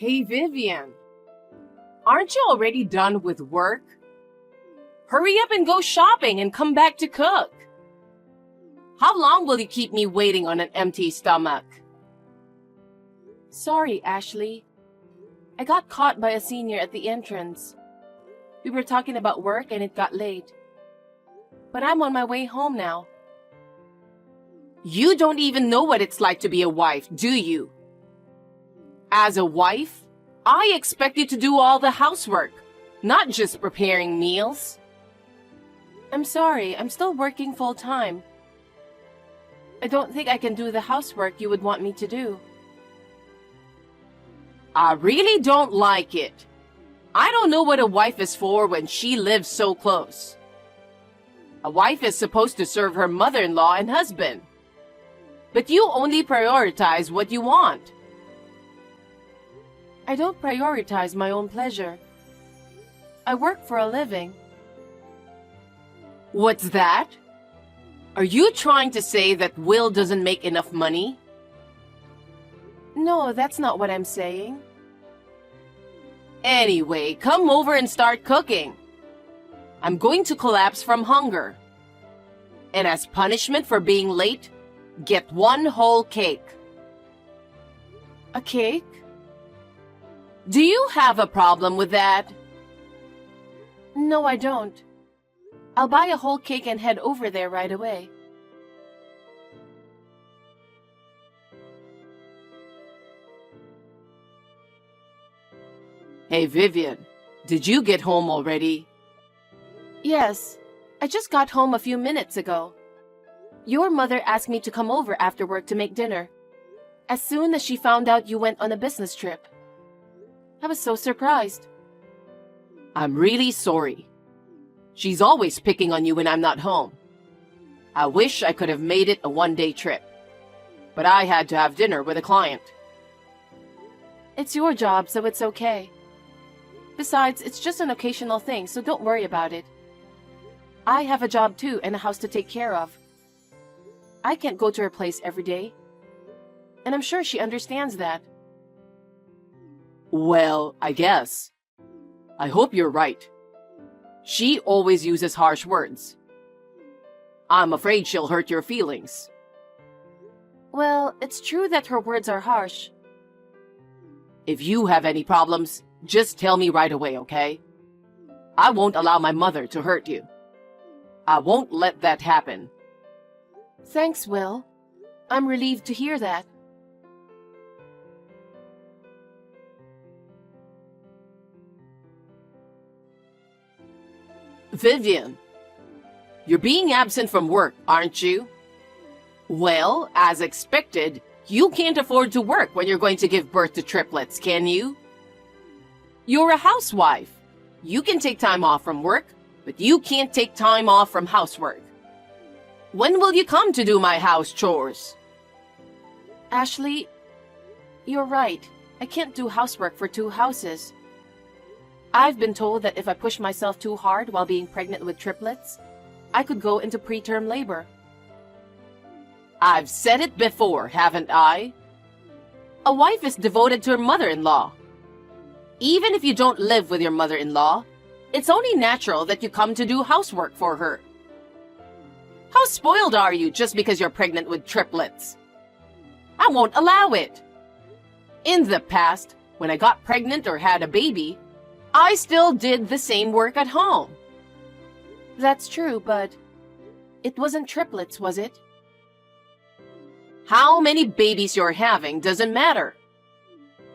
Hey Vivian, aren't you already done with work? Hurry up and go shopping and come back to cook. How long will you keep me waiting on an empty stomach? Sorry, Ashley. I got caught by a senior at the entrance. We were talking about work and it got late. But I'm on my way home now. You don't even know what it's like to be a wife, do you? As a wife, I expect you to do all the housework, not just preparing meals. I'm sorry, I'm still working full-time. I don't think I can do the housework you would want me to do. I really don't like it. I don't know what a wife is for when she lives so close. A wife is supposed to serve her mother-in-law and husband. But you only prioritize what you want. I don't prioritize my own pleasure. I work for a living. What's that? Are you trying to say that Will doesn't make enough money? No, that's not what I'm saying. Anyway, come over and start cooking. I'm going to collapse from hunger. And as punishment for being late, get one whole cake. A cake? Do you have a problem with that? No, I don't. I'll buy a whole cake and head over there right away. Hey Vivian, did you get home already? Yes, I just got home a few minutes ago. Your mother asked me to come over after work to make dinner, as soon as she found out you went on a business trip. I was so surprised. I'm really sorry. She's always picking on you when I'm not home. I wish I could have made it a one-day trip, but I had to have dinner with a client. It's your job, so it's okay. Besides, it's just an occasional thing, so don't worry about it. I have a job too and a house to take care of. I can't go to her place every day, and I'm sure she understands that. Well, I guess. I hope you're right. She always uses harsh words. I'm afraid she'll hurt your feelings. Well, it's true that her words are harsh. If you have any problems, just tell me right away, okay? I won't allow my mother to hurt you. I won't let that happen. Thanks, Will. I'm relieved to hear that. Vivian, you're being absent from work, aren't you? Well, as expected, you can't afford to work when you're going to give birth to triplets, can you? You're a housewife. You can take time off from work, but you can't take time off from housework. When will you come to do my house chores? Ashley, you're right. I can't do housework for two houses. I've been told that if I push myself too hard while being pregnant with triplets, I could go into preterm labor. I've said it before, haven't I? A wife is devoted to her mother-in-law. Even if you don't live with your mother-in-law, it's only natural that you come to do housework for her. How spoiled are you just because you're pregnant with triplets? I won't allow it. In the past, when I got pregnant or had a baby, I still did the same work at home. That's true, but it wasn't triplets, was it? How many babies you're having doesn't matter.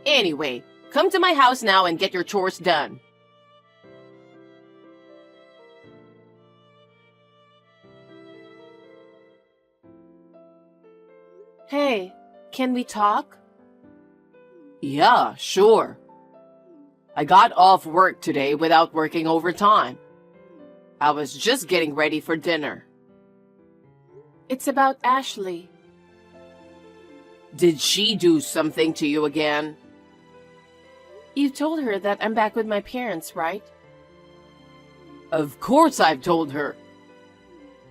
Anyway, come to my house now and get your chores done. Hey, can we talk? Yeah, sure. I got off work today without working overtime. I was just getting ready for dinner. It's about Ashley. Did she do something to you again? You told her that I'm back with my parents, right? Of course I've told her.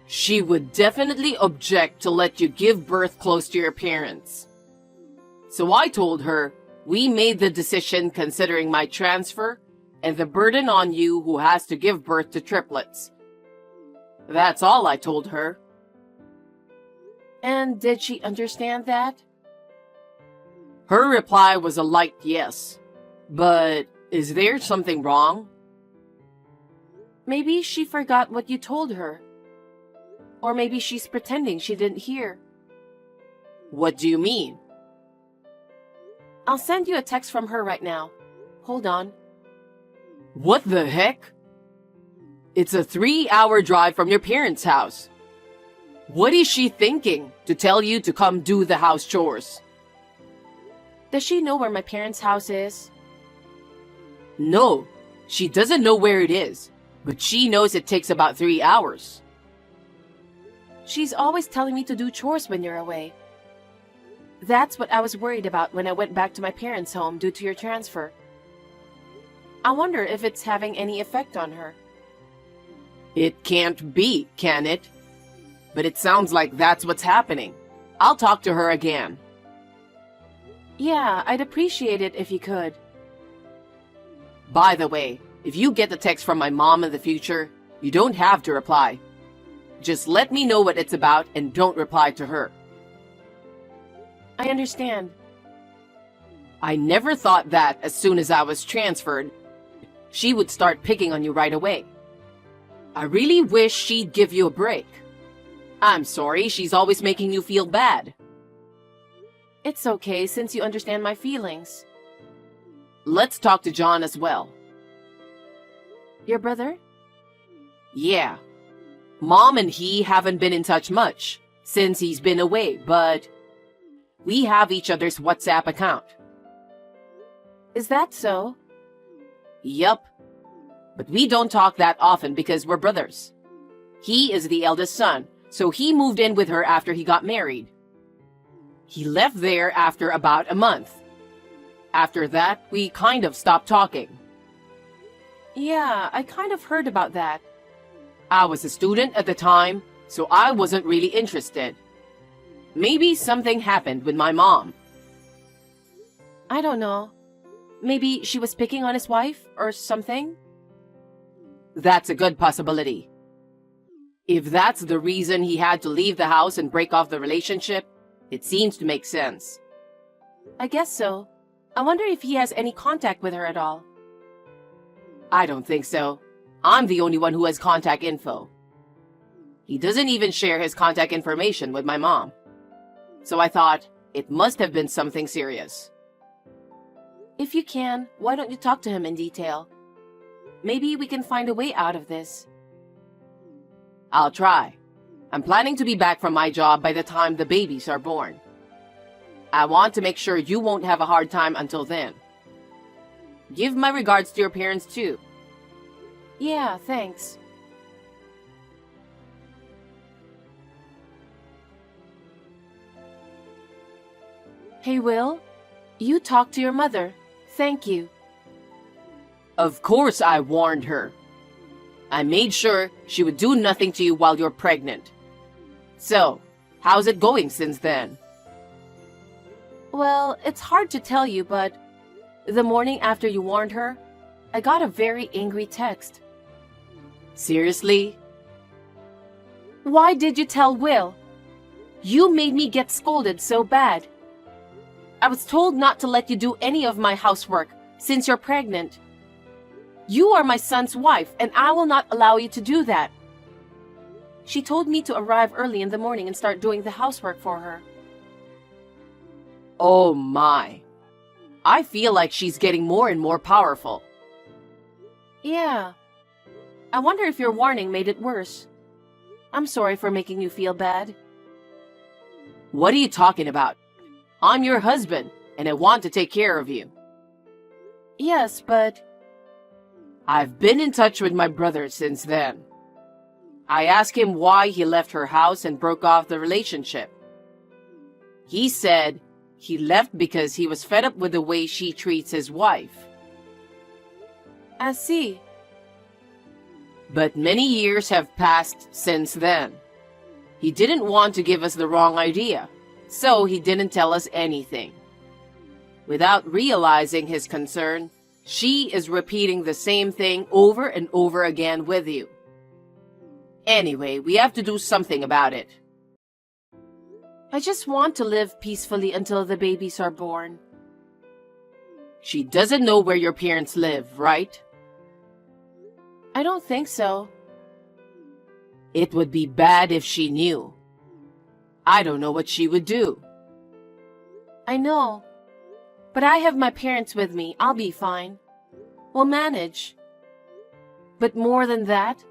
She would definitely object to let you give birth close to your parents. So I told her, We made the decision considering my transfer and the burden on you who has to give birth to triplets. That's all I told her. And did she understand that? Her reply was a light yes. But is there something wrong? Maybe she forgot what you told her. Or maybe she's pretending she didn't hear. What do you mean? I'll send you a text from her right now. Hold on. What the heck? It's a 3-hour drive from your parents' house. What is she thinking to tell you to come do the house chores? Does she know where my parents' house is? No, she doesn't know where it is, but she knows it takes about 3 hours. She's always telling me to do chores when you're away. That's what I was worried about when I went back to my parents' home due to your transfer. I wonder if it's having any effect on her. It can't be, can it? But it sounds like that's what's happening. I'll talk to her again. Yeah, I'd appreciate it if you could. By the way, if you get a text from my mom in the future, you don't have to reply. Just let me know what it's about and don't reply to her. I understand. I never thought that as soon as I was transferred, she would start picking on you right away. I really wish she'd give you a break. I'm sorry she's always making you feel bad. It's okay since you understand my feelings. Let's talk to John as well. Your brother? Yeah. Mom and he haven't been in touch much since he's been away, but we have each other's WhatsApp account. Is that so? Yup. But we don't talk that often because we're brothers. He is the eldest son, so he moved in with her after he got married. He left there after about a month. After that, we kind of stopped talking. Yeah, I kind of heard about that. I was a student at the time, so I wasn't really interested. Maybe something happened with my mom. I don't know. Maybe she was picking on his wife or something? That's a good possibility. If that's the reason he had to leave the house and break off the relationship, it seems to make sense. I guess so. I wonder if he has any contact with her at all. I don't think so. I'm the only one who has contact info. He doesn't even share his contact information with my mom. So I thought it must have been something serious. If you can, why don't you talk to him in detail? Maybe we can find a way out of this. I'll try. I'm planning to be back from my job by the time the babies are born. I want to make sure you won't have a hard time until then. Give my regards to your parents too. Yeah, thanks. Hey, Will, you talked to your mother. Thank you. Of course I warned her. I made sure she would do nothing to you while you're pregnant. So, how's it going since then? Well, it's hard to tell you, but the morning after you warned her, I got a very angry text. Seriously? Why did you tell Will? You made me get scolded so bad. I was told not to let you do any of my housework since you're pregnant. You are my son's wife, and I will not allow you to do that. She told me to arrive early in the morning and start doing the housework for her. Oh my. I feel like she's getting more and more powerful. Yeah. I wonder if your warning made it worse. I'm sorry for making you feel bad. What are you talking about? I'm your husband, and I want to take care of you. Yes, but I've been in touch with my brother since then. I asked him why he left her house and broke off the relationship. He said he left because he was fed up with the way she treats his wife. I see. But many years have passed since then. He didn't want to give us the wrong idea, so he didn't tell us anything. Without realizing his concern, she is repeating the same thing over and over again with you. Anyway, we have to do something about it. I just want to live peacefully until the babies are born. She doesn't know where your parents live, right? I don't think so. It would be bad if she knew. I don't know what she would do. I know. But I have my parents with me. I'll be fine. We'll manage. But more than that,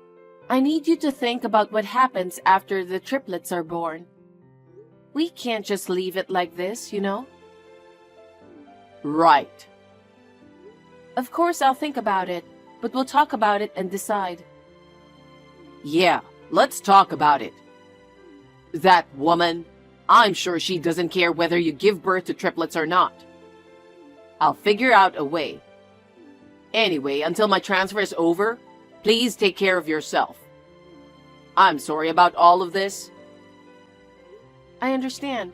I need you to think about what happens after the triplets are born. We can't just leave it like this, you know? Right. Of course I'll think about it, but we'll talk about it and decide. Yeah, let's talk about it. That woman, I'm sure she doesn't care whether you give birth to triplets or not. I'll figure out a way. Anyway, until my transfer is over, please take care of yourself. I'm sorry about all of this. I understand.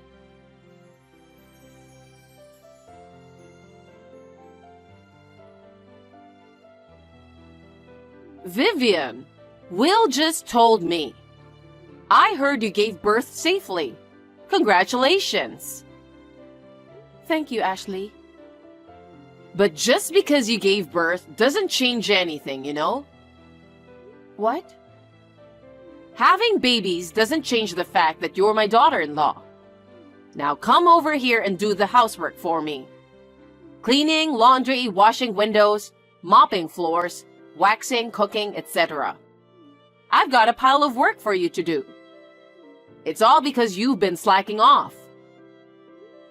Vivian, Will just told me. I heard you gave birth safely. Congratulations. Thank you, Ashley. But just because you gave birth doesn't change anything, you know? What? Having babies doesn't change the fact that you're my daughter-in-law. Now come over here and do the housework for me. Cleaning, laundry, washing windows, mopping floors, waxing, cooking, etc. I've got a pile of work for you to do. It's all because you've been slacking off.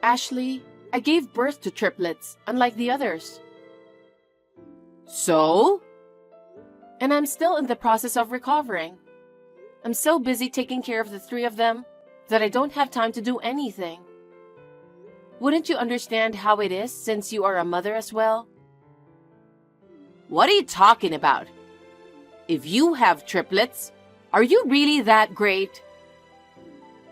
Ashley, I gave birth to triplets, unlike the others. So? And I'm still in the process of recovering. I'm so busy taking care of the three of them that I don't have time to do anything. Wouldn't you understand how it is since you are a mother as well? What are you talking about? If you have triplets, are you really that great?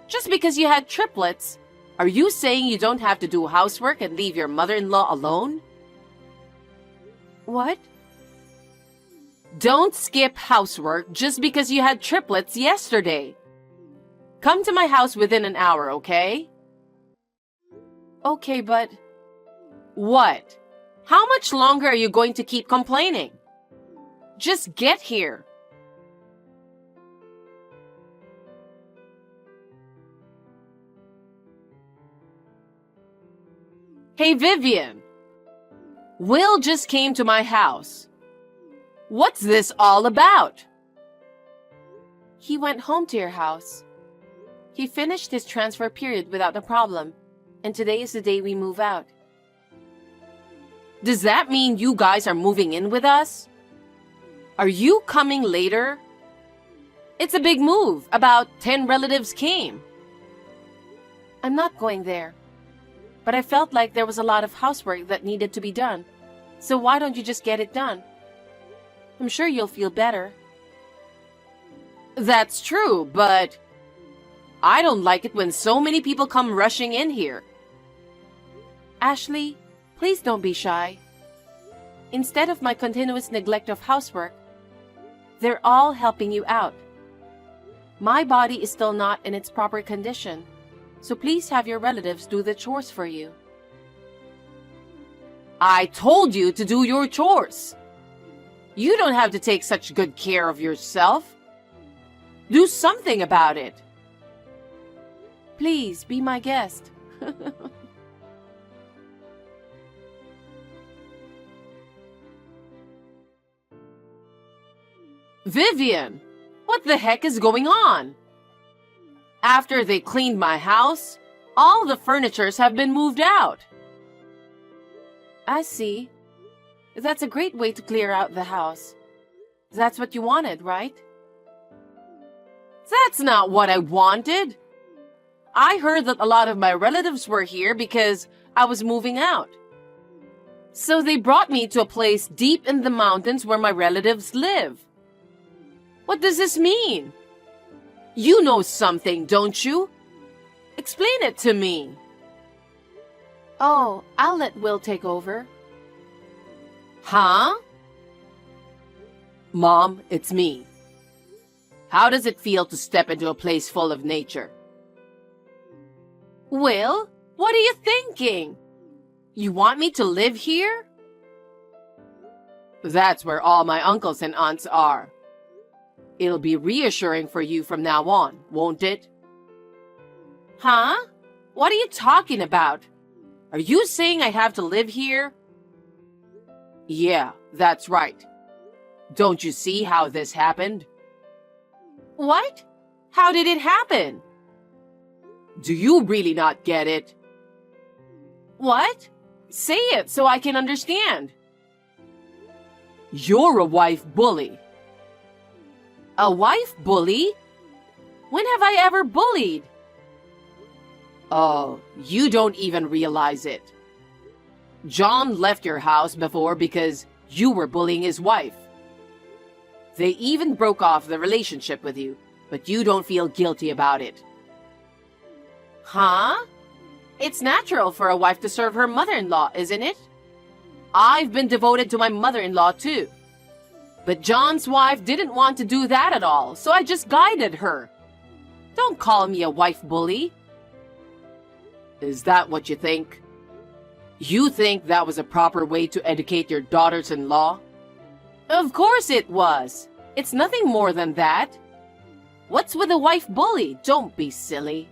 Just because you had triplets, are you saying you don't have to do housework and leave your mother-in-law alone? What? Don't skip housework just because you had triplets yesterday. Come to my house within an hour, okay? Okay, but... What? How much longer are you going to keep complaining? Just get here. Hey, Vivian. Will just came to my house. What's this all about? He went home to your house. He finished his transfer period without a problem, and today is the day we move out. Does that mean you guys are moving in with us? Are you coming later? It's a big move. About 10 relatives came. I'm not going there. But I felt like there was a lot of housework that needed to be done. So why don't you just get it done? I'm sure you'll feel better. That's true, but I don't like it when so many people come rushing in here. Ashley, please don't be shy. Instead of my continuous neglect of housework, they're all helping you out. My body is still not in its proper condition, so please have your relatives do the chores for you. I told you to do your chores. You don't have to take such good care of yourself. Do something about it. Please, be my guest. Vivian, what the heck is going on? After they cleaned my house, all the furnitures have been moved out. I see. That's a great way to clear out the house. That's what you wanted, right? That's not what I wanted. I heard that a lot of my relatives were here because I was moving out. So they brought me to a place deep in the mountains where my relatives live. What does this mean? You know something, don't you? Explain it to me. Oh, I'll let Will take over. Huh? Mom, it's me. How does it feel to step into a place full of nature? Will, what are you thinking? You want me to live here? That's where all my uncles and aunts are. It'll be reassuring for you from now on, won't it? Huh? What are you talking about? Are you saying I have to live here? Yeah, that's right. Don't you see how this happened? What? How did it happen? Do you really not get it? What? Say it so I can understand. You're a wife bully. A wife bully? When have I ever bullied? Oh, you don't even realize it. John left your house before because you were bullying his wife. They even broke off the relationship with you, but you don't feel guilty about it. Huh? It's natural for a wife to serve her mother-in-law, isn't it? I've been devoted to my mother-in-law too. But John's wife didn't want to do that at all, so I just guided her. Don't call me a wife bully. Is that what you think? You think that was a proper way to educate your daughters-in-law? Of course it was. It's nothing more than that. What's with a wife bully? Don't be silly.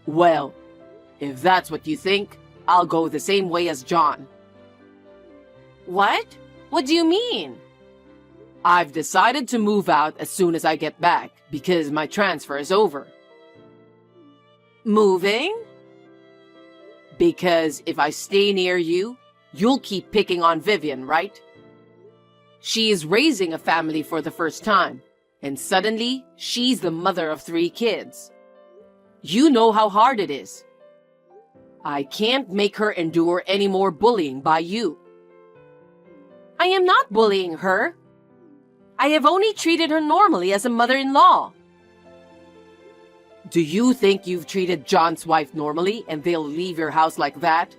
Well, if that's what you think, I'll go the same way as John. What? What do you mean? I've decided to move out as soon as I get back because my transfer is over. Moving? Because if I stay near you, you'll keep picking on Vivian, right? She is raising a family for the first time, and suddenly she's the mother of 3 kids. You know how hard it is. I can't make her endure any more bullying by you. I am not bullying her. I have only treated her normally as a mother-in-law. Do you think you've treated John's wife normally and they'll leave your house like that?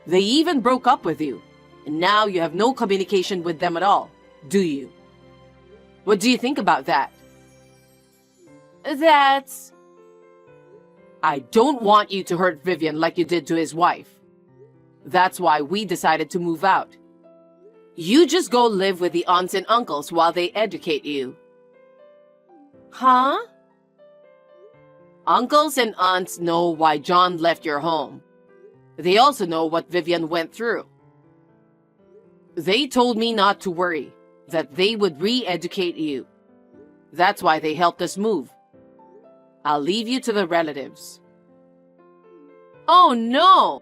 They even broke up with you, and now you have no communication with them at all, do you? What do you think about that? That's... I don't want you to hurt Vivian like you did to his wife. That's why we decided to move out. You just go live with the aunts and uncles while they educate you. Huh? Uncles and aunts know why John left your home. They also know what Vivian went through. They told me not to worry, that they would re-educate you. That's why they helped us move. I'll leave you to the relatives. Oh no!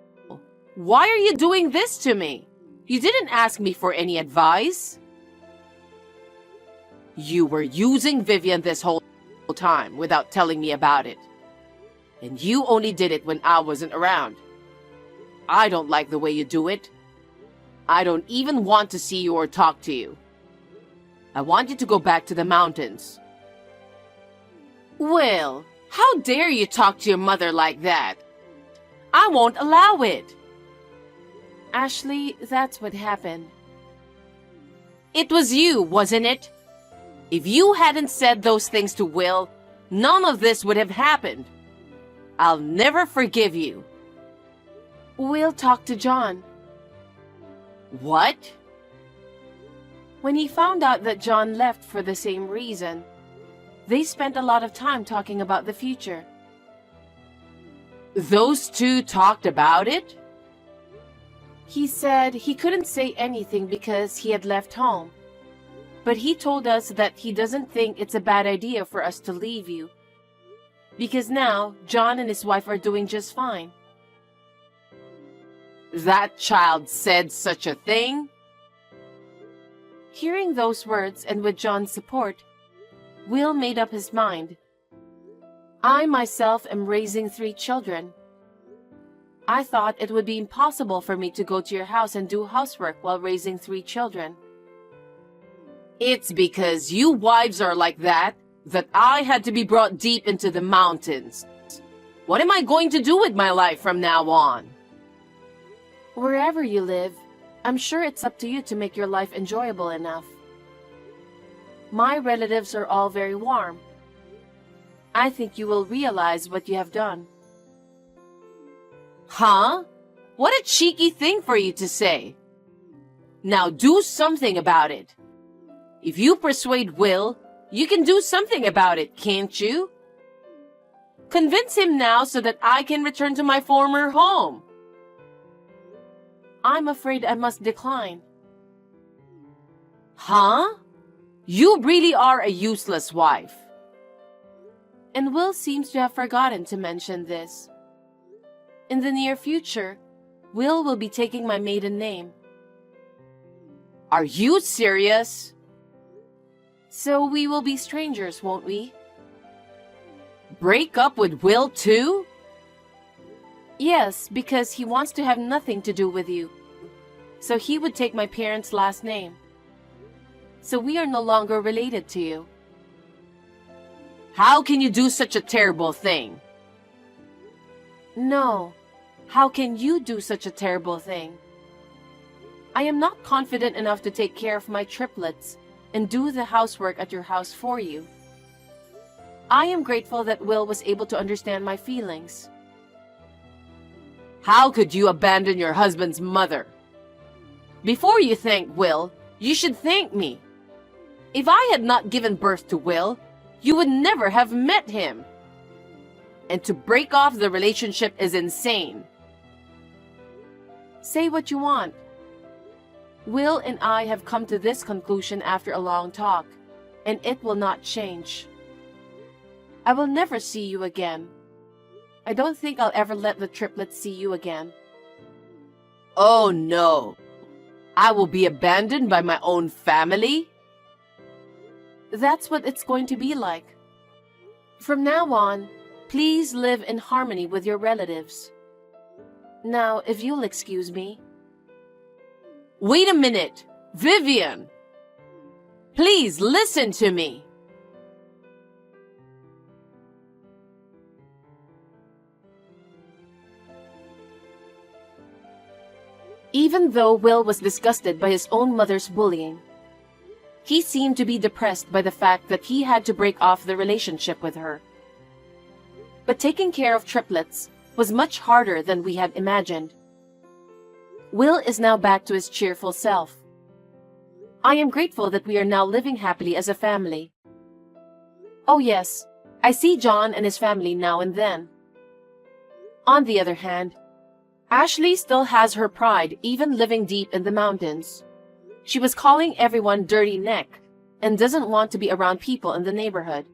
Why are you doing this to me? You didn't ask me for any advice. You were using Vivian this whole time without telling me about it. And you only did it when I wasn't around. I don't like the way you do it. I don't even want to see you or talk to you. I want you to go back to the mountains. Will, how dare you talk to your mother like that? I won't allow it. Ashley, that's what happened. It was you, wasn't it? If you hadn't said those things to Will, none of this would have happened. I'll never forgive you. Will talked to John. What? When he found out that John left for the same reason, they spent a lot of time talking about the future. Those two talked about it? He said he couldn't say anything because he had left home. But he told us that he doesn't think it's a bad idea for us to leave you. Because now, John and his wife are doing just fine. That child said such a thing? Hearing those words and with John's support, Will made up his mind. I myself am raising 3 children. I thought it would be impossible for me to go to your house and do housework while raising 3 children. It's because you wives are like that I had to be brought deep into the mountains. What am I going to do with my life from now on? Wherever you live, I'm sure it's up to you to make your life enjoyable enough. My relatives are all very warm. I think you will realize what you have done. Huh? What a cheeky thing for you to say. Now do something about it. If you persuade Will, you can do something about it, can't you? Convince him now so that I can return to my former home. I'm afraid I must decline. Huh? You really are a useless wife. And Will seems to have forgotten to mention this. In the near future, Will be taking my maiden name. Are you serious? So we will be strangers, won't we? Break up with Will too? Yes, because he wants to have nothing to do with you. So he would take my parents' last name. So we are no longer related to you. How can you do such a terrible thing? No. How can you do such a terrible thing? I am not confident enough to take care of my triplets and do the housework at your house for you. I am grateful that Will was able to understand my feelings. How could you abandon your husband's mother? Before you thank Will, you should thank me. If I had not given birth to Will, you would never have met him. And to break off the relationship is insane. Say what you want. Will and I have come to this conclusion after a long talk, and it will not change. I will never see you again. I don't think I'll ever let the triplets see you again. Oh no! I will be abandoned by my own family? That's what it's going to be like. From now on, please live in harmony with your relatives. Now, if you'll excuse me. Wait a minute! Vivian! Please listen to me! Even though Will was disgusted by his own mother's bullying, he seemed to be depressed by the fact that he had to break off the relationship with her. But taking care of triplets was much harder than we had imagined. Will is now back to his cheerful self. I am grateful that we are now living happily as a family. Oh yes, I see John and his family now and then. On the other hand, Ashley still has her pride even living deep in the mountains. She was calling everyone dirty neck and doesn't want to be around people in the neighborhood.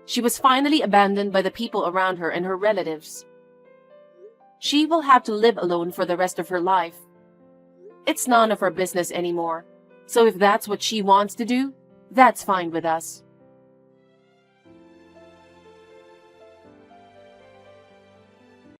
She was finally abandoned by the people around her and her relatives. She will have to live alone for the rest of her life. It's none of our business anymore, so if that's what she wants to do, that's fine with us.